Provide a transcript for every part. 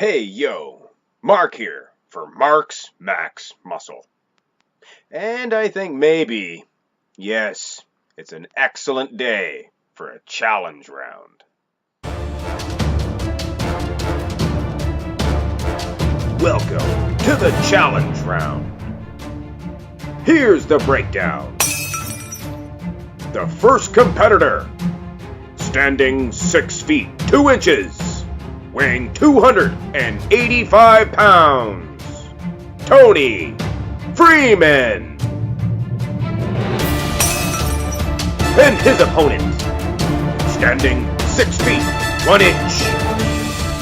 Hey yo, Mark here for Mark's Max Muscle. And I think maybe, yes, it's an excellent day for a challenge round. Welcome to the challenge round. Here's the breakdown. The first competitor, standing 6 feet 2 inches. Weighing 285 pounds, Tony Freeman. And his opponent, standing 6 feet 1 inch,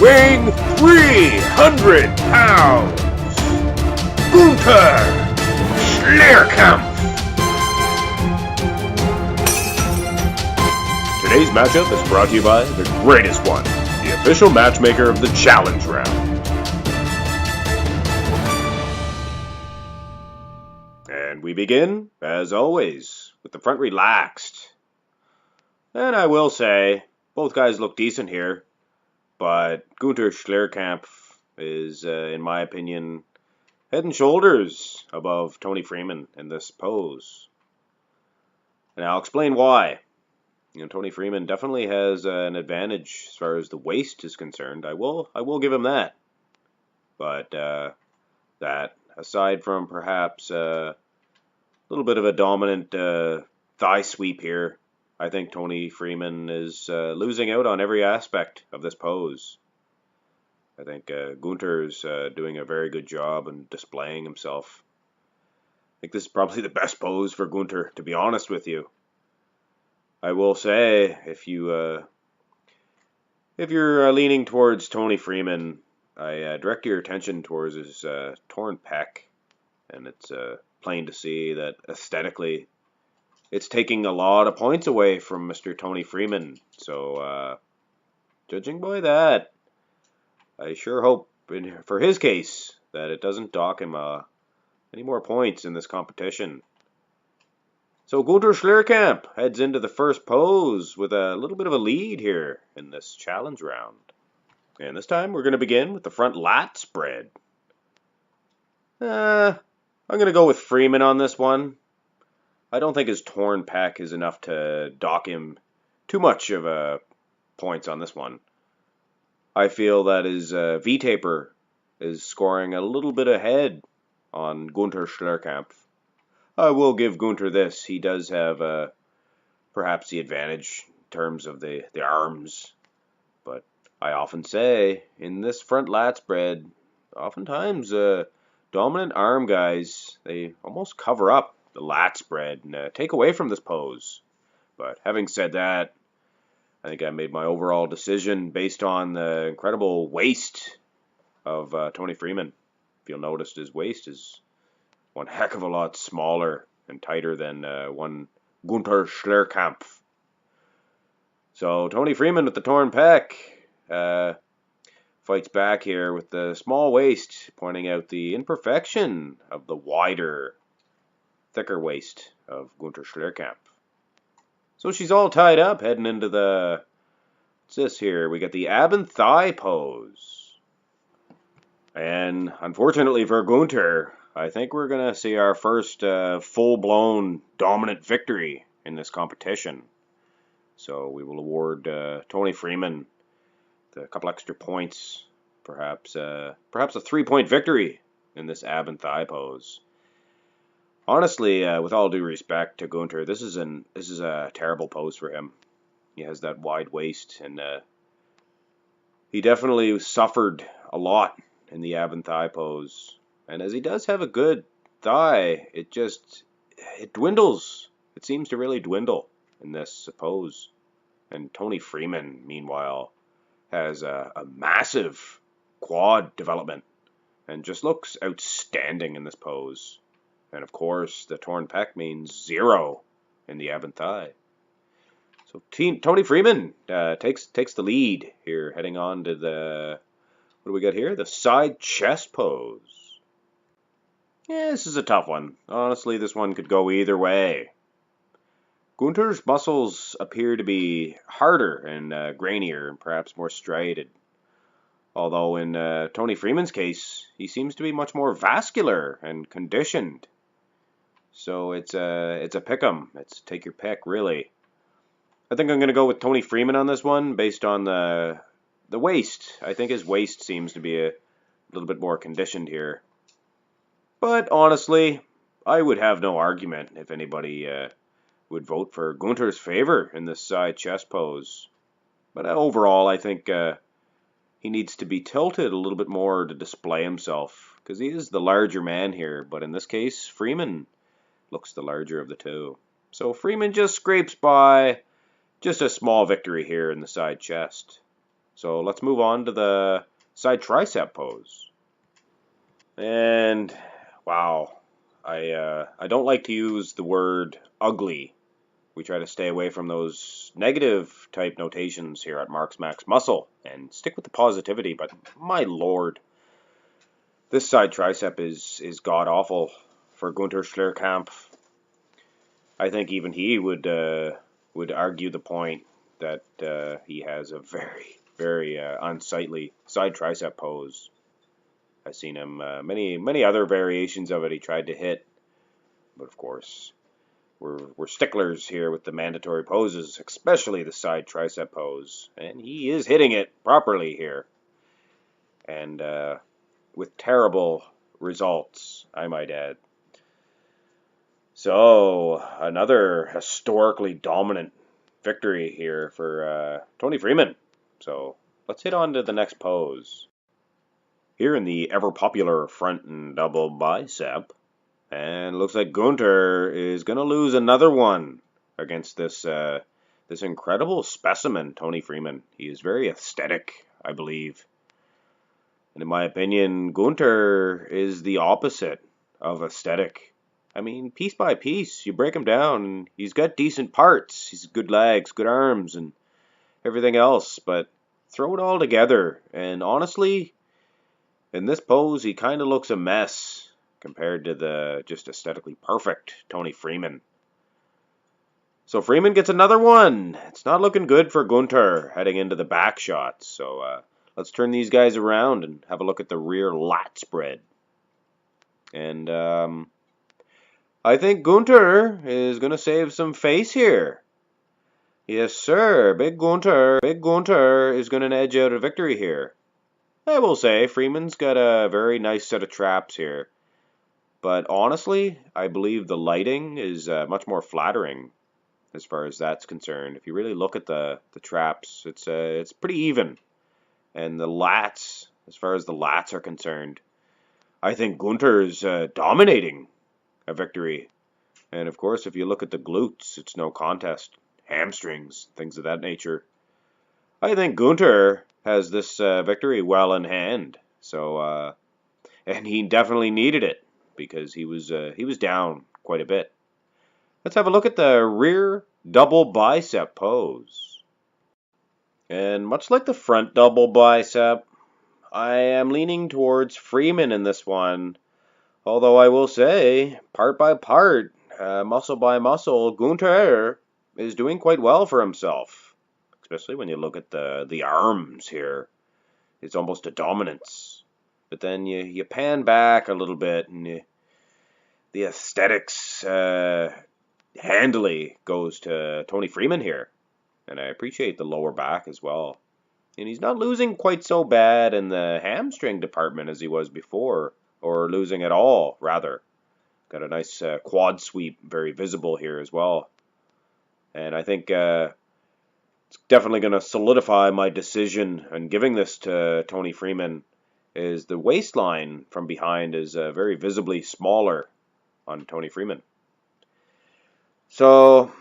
weighing 300 pounds, Schlierkamp. Today's matchup is brought to you by The Greatest One, the official matchmaker of the challenge round. And we begin, as always, with the front relaxed. And I will say, both guys look decent here, but Schlierkamp is, in my opinion, head and shoulders above Tony Freeman in this pose. And I'll explain why. Tony Freeman definitely has an advantage as far as the waist is concerned. I will give him that. But that, aside from perhaps a little bit of a dominant thigh sweep here, I think Tony Freeman is losing out on every aspect of this pose. I think Gunther's doing a very good job in displaying himself. I think this is probably the best pose for Gunther, to be honest with you. I will say, if you're leaning towards Tony Freeman, I direct your attention towards his torn pec, and it's plain to see that aesthetically, it's taking a lot of points away from Mr. Tony Freeman. So, judging by that, I sure hope, for his case, that it doesn't dock him any more points in this competition. So Schlierkamp heads into the first pose with a little bit of a lead here in this challenge round. And this time we're going to begin with the front lat spread. I'm going to go with Freeman on this one. I don't think his torn pec is enough to dock him too much of points on this one. I feel that his V-taper is scoring a little bit ahead on Schlierkamp. I will give Gunther this. He does have perhaps the advantage in terms of the arms. But I often say, in this front lat spread, oftentimes dominant arm guys, they almost cover up the lat spread and take away from this pose. But having said that, I think I made my overall decision based on the incredible waist of Tony Freeman. If you'll notice, his waist is one heck of a lot smaller and tighter than one Schlierkamp. So Tony Freeman with the torn pec fights back here with the small waist, pointing out the imperfection of the wider, thicker waist of Schlierkamp. So she's all tied up, heading into the, what's this here? We got the ab and thigh pose. And unfortunately for Gunther, I think we're going to see our first full-blown dominant victory in this competition. So we will award Tony Freeman a couple extra points, perhaps a 3-point victory in this ab and thigh pose. Honestly, with all due respect to Gunther, this is a terrible pose for him. He has that wide waist, and he definitely suffered a lot in the ab and thigh pose. And as he does have a good thigh, it dwindles. It seems to really dwindle in this pose. And Tony Freeman, meanwhile, has a massive quad development and just looks outstanding in this pose. And of course, the torn pec means 0 in the ab and thigh. So Tony Freeman takes the lead here, heading on to the, what do we got here? The side chest pose. Yeah, this is a tough one. Honestly, this one could go either way. Gunther's muscles appear to be harder and grainier and perhaps more striated. Although in Tony Freeman's case, he seems to be much more vascular and conditioned. So it's a pick'em. It's take your pick, really. I think I'm going to go with Tony Freeman on this one based on the waist. I think his waist seems to be a little bit more conditioned here. But honestly, I would have no argument if anybody would vote for Gunther's favor in this side chest pose. But overall, I think he needs to be tilted a little bit more to display himself, because he is the larger man here. But in this case, Freeman looks the larger of the two. So Freeman just scrapes by. Just a small victory here in the side chest. So let's move on to the side tricep pose. And wow, I don't like to use the word ugly. We try to stay away from those negative type notations here at Marks Max Muscle and stick with the positivity. But my lord, this side tricep is god awful for Gunther Schlierkamp. I think even he would argue the point that he has a very, very unsightly side tricep pose. I've seen him many other variations of it he tried to hit, but of course we're sticklers here with the mandatory poses, especially the side tricep pose, and he is hitting it properly here, and with terrible results, I might add. So another historically dominant victory here for Tony Freeman. So let's hit on to the next pose. Here in the ever popular front and double bicep, and looks like Gunther is going to lose another one against this incredible specimen, Tony Freeman. He is very aesthetic, I believe. And in my opinion, Gunther is the opposite of aesthetic. I mean, piece by piece, you break him down, and he's got decent parts. He's good legs, good arms, and everything else. But throw it all together, and honestly, in this pose, he kind of looks a mess compared to the just aesthetically perfect Tony Freeman. So Freeman gets another one. It's not looking good for Gunther heading into the back shots. So let's turn these guys around and have a look at the rear lat spread. And I think Gunther is going to save some face here. Yes, sir. Big Gunther is going to edge out a victory here. I will say, Freeman's got a very nice set of traps here. But honestly, I believe the lighting is much more flattering as far as that's concerned. If you really look at the traps, it's pretty even. And the lats, as far as the lats are concerned, I think Gunther's dominating a victory. And of course, if you look at the glutes, it's no contest. Hamstrings, things of that nature. I think Gunther has this victory well in hand. So, and he definitely needed it because he was down quite a bit. Let's have a look at the rear double bicep pose. And much like the front double bicep, I am leaning towards Freeman in this one. Although I will say, part by part, muscle by muscle, Gunther is doing quite well for himself. Especially when you look at the arms here. It's almost a dominance. But then you pan back a little bit and the aesthetics handily goes to Tony Freeman here. And I appreciate the lower back as well. And he's not losing quite so bad in the hamstring department as he was before. Or losing at all, rather. Got a nice quad sweep, very visible here as well. And I think it's definitely going to solidify my decision on giving this to Tony Freeman. Is the waistline from behind is very visibly smaller on Tony Freeman. So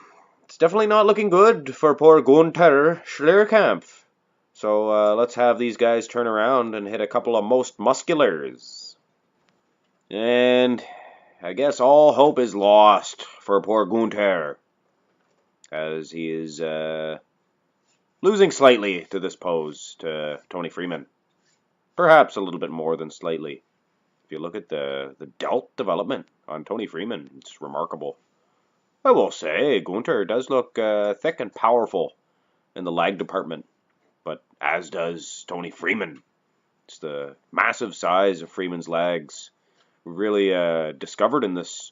it's definitely not looking good for poor Gunther Schlierkamp. So let's have these guys turn around and hit a couple of most musculars. And I guess all hope is lost for poor Gunther, as he is losing slightly to this pose to Tony Freeman. Perhaps a little bit more than slightly. If you look at the delt development on Tony Freeman, it's remarkable. I will say, Gunther does look thick and powerful in the leg department, but as does Tony Freeman. It's the massive size of Freeman's legs. We really discovered in this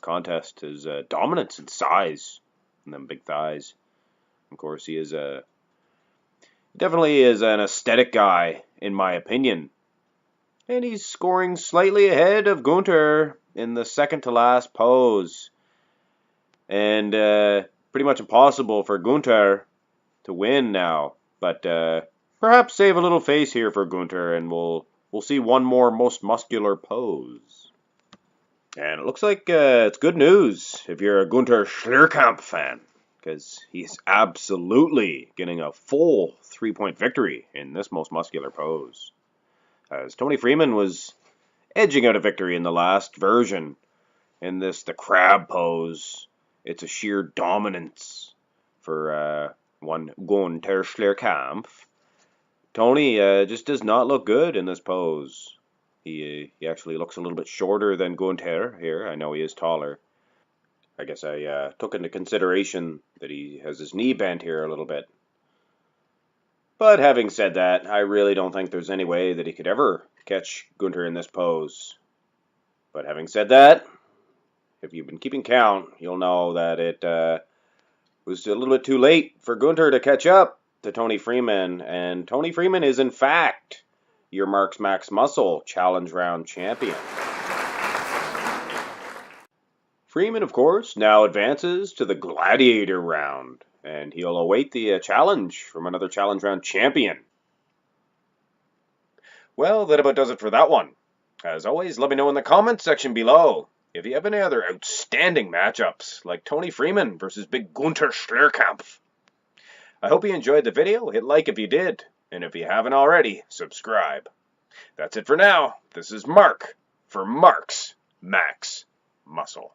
contest his dominance in size and them big thighs. Of course, he definitely is an aesthetic guy, in my opinion. And he's scoring slightly ahead of Gunther in the second to last pose. And pretty much impossible for Gunther to win now. But perhaps save a little face here for Gunther, and we'll see one more most muscular pose. And it looks like it's good news if you're a Gunther Schlierkamp fan, because he's absolutely getting a full 3-point victory in this most muscular pose. As Tony Freeman was edging out a victory in the last version. In the crab pose, it's a sheer dominance for one Gunther Schlierkamp. Tony just does not look good in this pose. He actually looks a little bit shorter than Gunther here. I know he is taller. I guess I took into consideration that he has his knee bent here a little bit. But having said that, I really don't think there's any way that he could ever catch Gunther in this pose. But having said that, if you've been keeping count, you'll know that it was a little bit too late for Gunther to catch up to Tony Freeman. And Tony Freeman is, in fact, your Marks Max Muscle Challenge Round champion. Freeman, of course, now advances to the Gladiator Round, and he'll await the challenge from another Challenge Round champion. Well, that about does it for that one. As always, let me know in the comments section below if you have any other outstanding matchups, like Tony Freeman versus big Gunther Schlierkamp. I hope you enjoyed the video. Hit like if you did, and if you haven't already, subscribe. That's it for now. This is Mark for Marks Max Muscle.